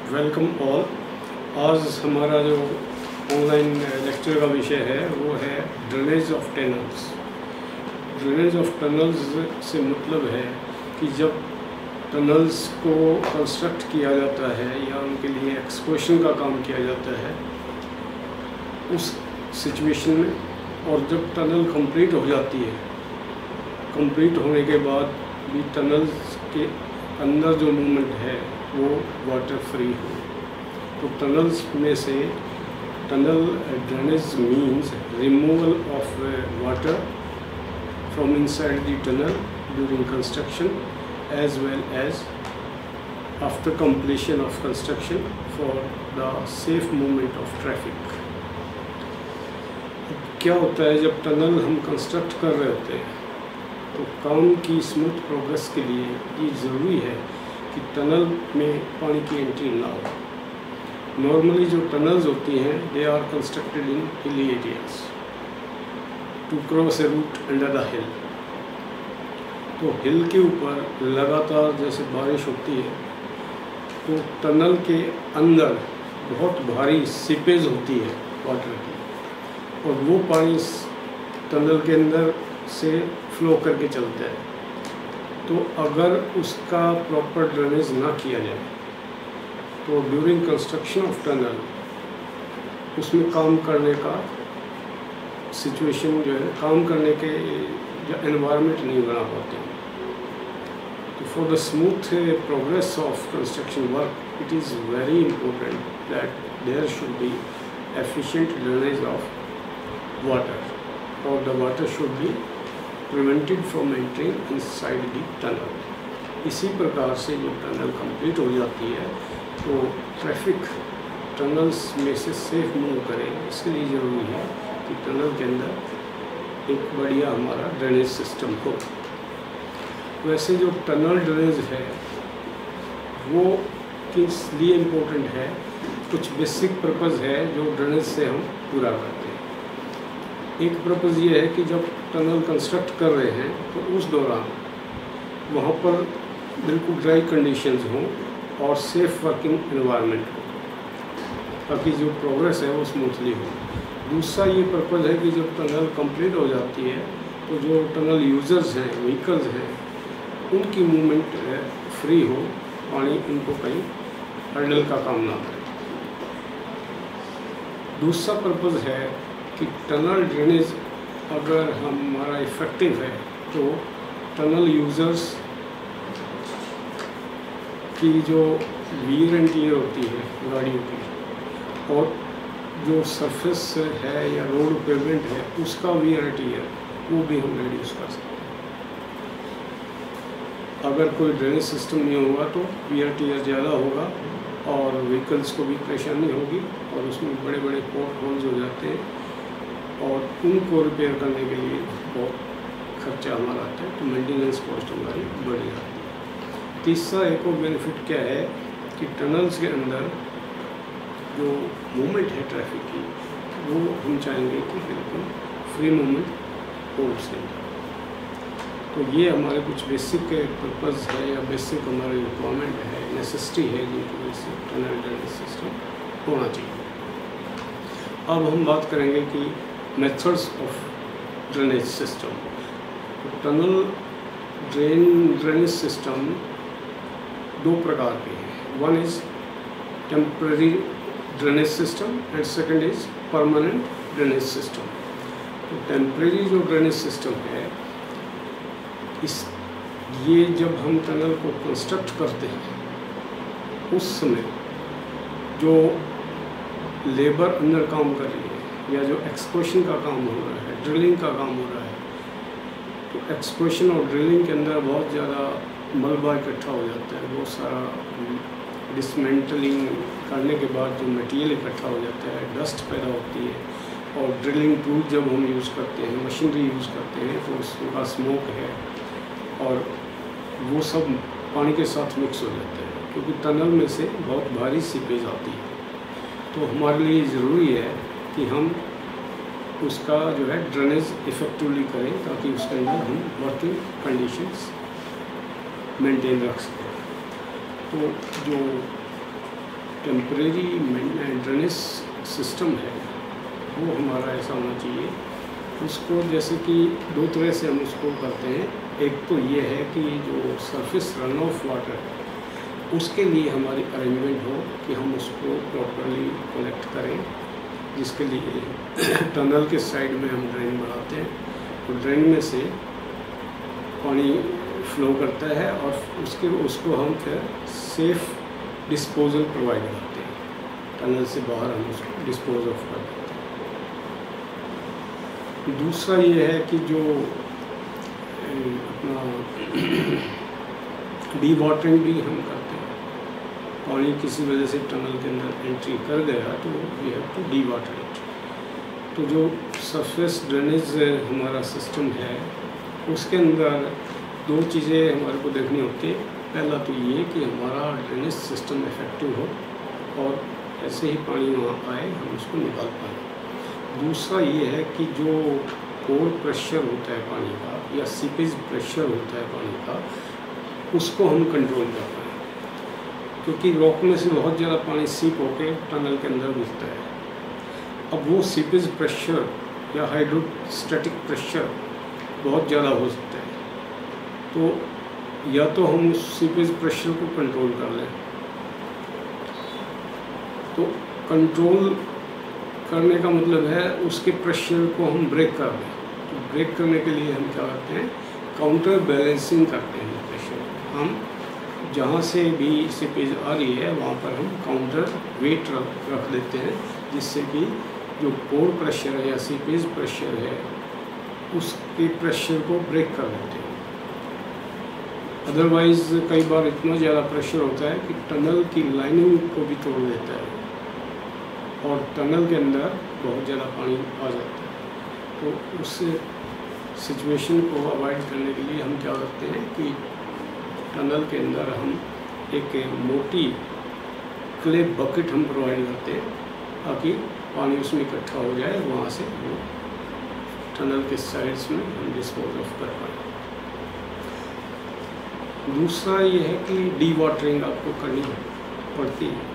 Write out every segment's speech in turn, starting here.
Welcome all. आज हमारा जो ऑनलाइन लेक्चर का विषय है वो है drainage of tunnels. Drainage of tunnels से मतलब है कि जब टनल्स को कंस्ट्रक्ट किया जाता है या उनके लिए एक्सपोशन का काम किया जाता है उस सिचुएशन में, और जब टनल कंप्लीट हो जाती है, कंप्लीट होने के बाद भी टनल्स के अंदर जो मूवमेंट है वो वाटर फ्री हो। तो टनल्स में से tunnel drainage means removal of water from inside the tunnel during construction as well as after completion of construction for the safe movement of traffic. क्या होता है, जब टनल हम कंस्ट्रक्ट कर रहे होते हैं तो काम की स्मूथ प्रोग्रेस के लिए ये ज़रूरी है कि टनल में पानी की एंट्री ना हो। नॉर्मली जो टनल्स होती हैं they are constructed in hilly areas to cross a route under the hill. तो हिल के ऊपर लगातार जैसे बारिश होती है तो टनल के अंदर बहुत भारी सीपेज होती है वाटर की, और वो पानी टनल के अंदर से फ्लो करके चलता है। तो अगर उसका प्रॉपर ड्रेनेज ना किया जाए तो ड्यूरिंग कंस्ट्रक्शन ऑफ टनल उसमें काम करने का सिचुएशन जो है, काम करने के जो एनवायरनमेंट नहीं बना पाते। तो for the smooth progress of construction work it is very important that there should be efficient drainage of water, और the water should be prevented from entering inside the tunnel. इसी प्रकार से जब टनल कंप्लीट हो जाती है तो traffic tunnels में से सेफ मूव करें, इसके लिए ज़रूरी है कि टनल के अंदर एक बढ़िया हमारा ड्रेनेज सिस्टम हो। वैसे जो टनल ड्रेनेज है वो किस लिए इम्पोर्टेंट है, कुछ बेसिक पर्पज़ है जो ड्रेनेज से हम पूरा करते हैं। एक पर्पज़ ये है कि जब टनल कंस्ट्रक्ट कर रहे हैं तो उस दौरान वहाँ पर बिल्कुल ड्राई कंडीशंस हों और सेफ वर्किंग एनवायरनमेंट हो, ताकि जो प्रोग्रेस है वो स्मूथली हो। दूसरा ये पर्पज़ है कि जब टनल कंप्लीट हो जाती है तो जो टनल यूज़र्स हैं, व्हीकल्स हैं, उनकी मूवमेंट फ्री हो, पानी उनको कहीं हर्डल का काम ना करे। दूसरा पर्पज़ है कि टनल ड्रेनेज अगर हमारा इफ़ेक्टिव है तो टनल यूज़र्स की जो वीयर एंड टीयर होती है गाड़ियों की, और जो सरफेस है या रोड पेमेंट है उसका वीयर एंड टीयर वो भी हम रिड्यूस कर सकते हैं। अगर कोई ड्रेनेज सिस्टम नहीं होगा तो वीयर टीयर ज़्यादा होगा और व्हीकल्स को भी परेशानी होगी, और उसमें बड़े बड़े पोर्ट होल्स हो जाते हैं और उनको रिपेयर करने के लिए बहुत खर्चा हमारा आता है, तो मेंटेनेंस कॉस्ट हमारी बढ़ जाती है। तीसरा एक और बेनिफिट क्या है कि टनल्स के अंदर जो मूवमेंट है ट्रैफिक की वो हम चाहेंगे कि बिल्कुल फ्री मूवमेंट हो उसके अंदर। तो ये हमारे कुछ बेसिक पर्पज़ है या बेसिक हमारी रिक्वायरमेंट है, नेसेसिटी है जिनकी वजह से टनल ड्रेनेज सिस्टम होना चाहिए। अब हम बात करेंगे कि मेथड्स ऑफ ड्रेनेज सिस्टम। तो टनल ड्रेनेज सिस्टम दो प्रकार के हैं। One is temporary drainage system and second is permanent drainage system. तो टेम्पररी जो ड्रेनेज सिस्टम है ये जब हम टनल को कंस्ट्रक्ट करते हैं उस समय जो लेबर अंदर काम कर रही है या जो एक्सपोशन का काम हो रहा है, ड्रिलिंग का काम हो रहा है, तो एक्सपोशन और ड्रिलिंग के अंदर बहुत ज़्यादा मलबा इकट्ठा हो जाता है। बहुत सारा डिसमेंटलिंग करने के बाद जो मटेरियल इकट्ठा हो जाता है, डस्ट पैदा होती है, और ड्रिलिंग टूल जब हम यूज़ करते हैं, मशीनरी यूज़ करते हैं तो उसका स्मोक है और वो सब पानी के साथ मिक्स हो जाता है, क्योंकि टनल में से बहुत भारी सीपेज आती है। तो हमारे लिए ज़रूरी है कि हम उसका जो है ड्रेनेज इफ़ेक्टिवली करें ताकि उसके अंदर हम वर्किंग कंडीशंस मेंटेन रख सकें। तो जो टेम्परेरी ड्रेनेज सिस्टम है वो हमारा ऐसा होना चाहिए। उसको जैसे कि दो तरह से हम उसको करते हैं। एक तो ये है कि जो सरफेस रन ऑफ वाटर है उसके लिए हमारी अरेंजमेंट हो कि हम उसको प्रॉपरली कलेक्ट करें, जिसके लिए टनल के साइड में हम ड्रेन बनाते हैं और ड्रेन में से पानी फ्लो करता है और उसको हम फिर सेफ डिस्पोजल प्रोवाइड करते हैं। टनल से बाहर हम उसको डिस्पोज ऑफ कर देते हैं। दूसरा ये है कि जो अपना डी वाटरिंग भी हम करते हैं। पानी किसी वजह से टनल के अंदर एंट्री कर गया तो we have to dewater it. तो जो सरफेस ड्रेनेज हमारा सिस्टम है उसके अंदर दो चीज़ें हमारे को देखनी होती है। पहला तो ये कि हमारा ड्रेनेज सिस्टम इफेक्टिव हो और ऐसे ही पानी वहाँ आए हम उसको निकाल पाएँ। दूसरा ये है कि जो पोर प्रेशर होता है पानी का या सीपेज प्रेशर होता है पानी का उसको हम कंट्रोल कर पाएँ, क्योंकि रॉक में से बहुत ज़्यादा पानी सीप होकर टनल के अंदर घुसता है। अब वो सीपेज प्रेशर या हाइड्रोस्टैटिक प्रेशर बहुत ज़्यादा हो सकता है, तो या तो हम उस सीपेज प्रेशर को कंट्रोल कर लें। तो कंट्रोल करने का मतलब है उसके प्रेशर को हम ब्रेक कर लें। तो ब्रेक करने के लिए हम क्या करते हैं, काउंटर बैलेंसिंग करते हैं। प्रेशर हम जहाँ से भी सीपेज आ रही है वहाँ पर हम काउंटर वेट रख देते हैं, जिससे कि जो पोर प्रेशर है या सीपेज प्रेशर है उसके प्रेशर को ब्रेक कर देते हैं। अदरवाइज़ कई बार इतना ज़्यादा प्रेशर होता है कि टनल की लाइनिंग को भी तोड़ देता है और टनल के अंदर बहुत ज़्यादा पानी आ जाता है। तो उस सिचुएशन को अवॉइड करने के लिए हम क्या करते हैं कि टनल के अंदर हम एक मोटी क्ले बकेट हम प्रोवाइड करते हैं ताकि पानी उसमें इकट्ठा हो जाए, वहाँ से वो टनल के साइड्स में हम डिस्पोज ऑफ कर पाएँ। दूसरा ये है कि डी वाटरिंग आपको करनी पड़ती है।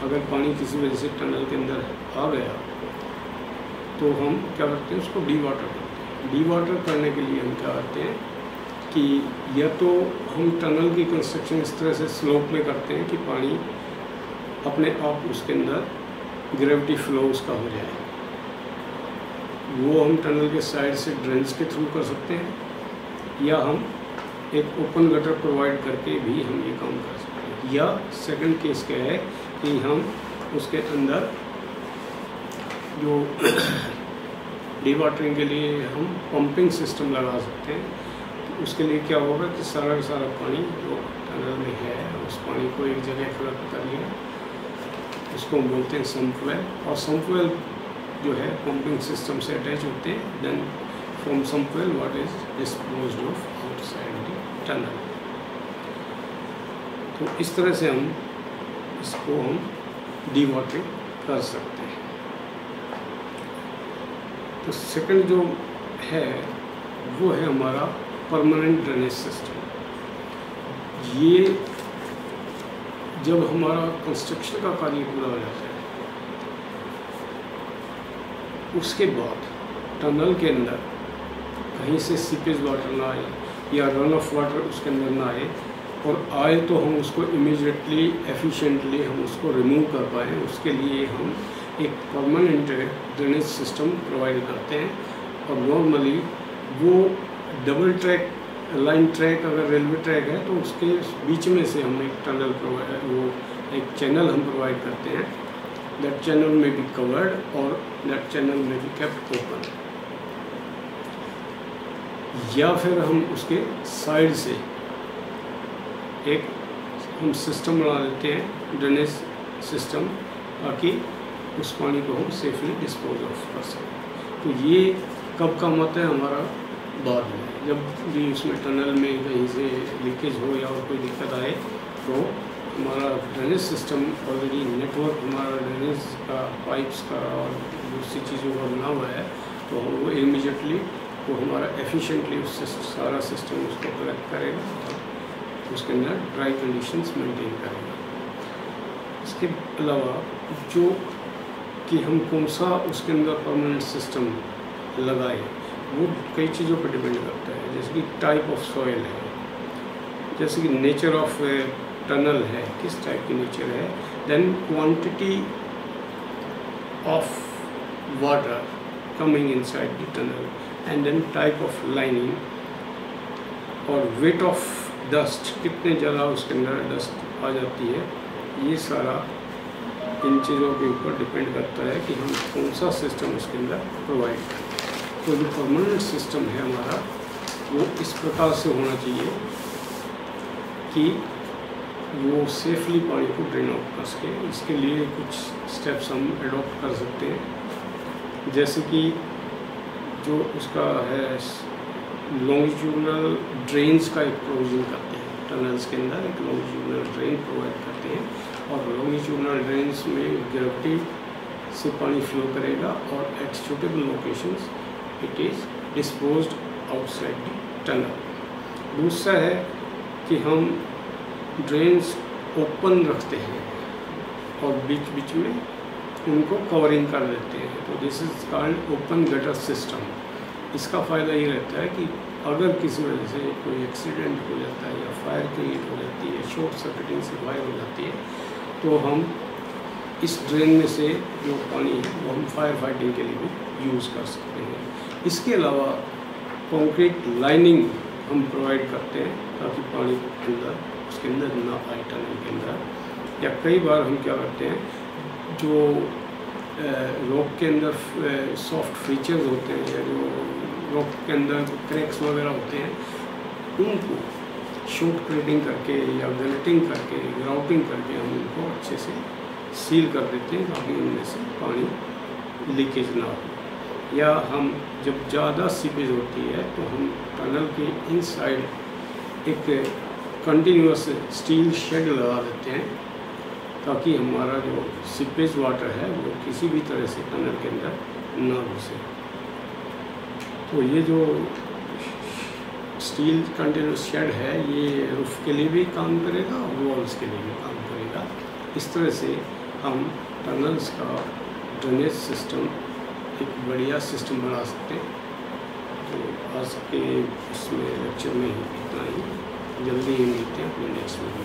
अगर पानी किसी वजह से टनल के अंदर आ गया तो हम क्या करते हैं, उसको डी वाटर करते हैं। डी वाटर करने के लिए हम क्या करते हैं कि या तो हम टनल की कंस्ट्रक्शन इस तरह से स्लोप में करते हैं कि पानी अपने आप उसके अंदर ग्रेविटी फ्लो उसका हो जाए। वो हम टनल के साइड से ड्रेन्स के थ्रू कर सकते हैं या हम एक ओपन गटर प्रोवाइड करके भी हम ये काम कर सकते हैं। या सेकंड केस क्या है कि हम उसके अंदर जो डी वाटरिंग के लिए हम पंपिंग सिस्टम लगा सकते हैं। तो उसके लिए क्या होगा कि सारा का सारा पानी जो टनल में है उस पानी को एक जगह कलेक्ट कर लिया, उसको हम बोलते हैं सम्प वेल, और सम्प वेल जो है पंपिंग सिस्टम से अटैच होते हैं। Then from sump well what is disposed of outside the tunnel. तो इस तरह से हम इसको हम डी वाटरिंग कर सकते हैं। तो सेकंड जो है वो है हमारा परमानेंट ड्रेनेज सिस्टम। ये जब हमारा कंस्ट्रक्शन का कार्य पूरा हो जाता है उसके बाद टनल के अंदर कहीं से सीपेज वाटर ना आए या रन ऑफ वाटर उसके अंदर ना आए, और आए तो हम उसको इमीडिएटली एफिशिएंटली हम उसको रिमूव कर पाएँ। उसके लिए हम एक परमानेंट ड्रेनेज सिस्टम प्रोवाइड करते हैं। और नॉर्मली वो डबल ट्रैक लाइन ट्रैक, अगर रेलवे ट्रैक है तो उसके बीच में से हम एक टनल वो एक चैनल हम प्रोवाइड करते हैं। दैट चैनल में बी कवर्ड और दैट चैनल में बी केप्ट ओपन। या फिर हम उसके साइड से एक हम सिस्टम बना देते हैं, ड्रेनेज सिस्टम, ताकि उस पानी को हम सेफली डिस्पोज ऑफ कर सकें। तो ये कब काम आता है हमारा, बाद में जब भी उसमें टनल में कहीं से लीकेज हो या और कोई दिक्कत आए तो हमारा ड्रेनेज सिस्टम ऑलरेडी नेटवर्क हमारा ड्रेनेज का पाइप्स का और दूसरी चीज़ों का बना हुआ है, तो वो इमीडिएटली वो हमारा एफिशिएंटली उससे सारा सिस्टम उसको कलेक्ट करेगा और उसके अंदर ड्राई कंडीशंस मेंटेन करेगा। इसके अलावा जो कि हम कौन सा उसके अंदर परमानेंट सिस्टम लगाए वो कई चीज़ों पर डिपेंड करता है, जैसे कि टाइप ऑफ सॉइल है, जैसे कि नेचर ऑफ टनल है, किस टाइप की नेचर है, then quantity of water coming inside the tunnel, and then type of lining, और वेट ऑफ डस्ट, कितने ज़्यादा उसके अंदर डस्ट आ जाती है। ये सारा इन चीज़ों के ऊपर डिपेंड करता है कि हम कौन सा सिस्टम उसके अंदर प्रोवाइड करें। तो जो परमानेंट सिस्टम है हमारा वो इस प्रकार से होना चाहिए कि वो सेफली पानी को ड्रेन आउट कर सके। इसके लिए कुछ स्टेप्स हम एडॉप्ट कर सकते हैं, जैसे कि जो उसका है लॉन्गिट्यूडनल ड्रेन्स का एक प्रोविजन करते हैं, टनल्स के अंदर एक लॉन्गिट्यूडनल ड्रेन प्रोवाइड करते हैं, और लॉन्गिट्यूडनल ड्रेन्स में ग्रेविटी से पानी फ्लो करेगा और at suitable locations it is disposed outside the tunnel. दूसरा है कि हम ड्रेन्स ओपन रखते हैं और बीच बीच में उनको कवरिंग कर देते हैं, तो this is called open gutter system. इसका फ़ायदा ये रहता है कि अगर किसी वजह से कोई एक्सीडेंट हो जाता है या फायर क्रिएट हो जाती है, शॉर्ट सर्किटिंग से फायर हो जाती है, तो हम इस ड्रेन में से जो पानी है वो हम फायर फाइटिंग के लिए भी यूज़ कर सकते हैं। इसके अलावा कंक्रीट लाइनिंग हम प्रोवाइड करते हैं ताकि पानी अंदर उसके अंदर ना आए टनल के अंदर। या कई बार हम क्या करते हैं, जो रॉक के अंदर सॉफ्ट फीचर्स होते हैं या जो रॉक के अंदर क्रैक्स वगैरह होते हैं, उनको शॉर्ट क्रेडिंग करके या गलेटिंग करके ग्राउटिंग करके हम उनको अच्छे से सील कर देते हैं ताकि उनमें से पानी लीकेज ना हो। या हम जब ज़्यादा सीपेज होती है तो हम टनल के इनसाइड एक कंटिन्यूस स्टील शेड लगा देते हैं ताकि हमारा जो सीपेज वाटर है वो किसी भी तरह से टनल के अंदर ना घुसे। तो ये जो स्टील कंटिन्यूस शेड है ये रूफ के लिए भी काम करेगा और वॉल्स के लिए भी काम करेगा। इस तरह से हम टनल्स का ड्रेनेज सिस्टम एक बढ़िया सिस्टम बना सकते हैं। तो आज के इसमें लेक्चर में इतना ही, जल्दी ही मिलते हैं अपने नेक्स्ट वीडियो।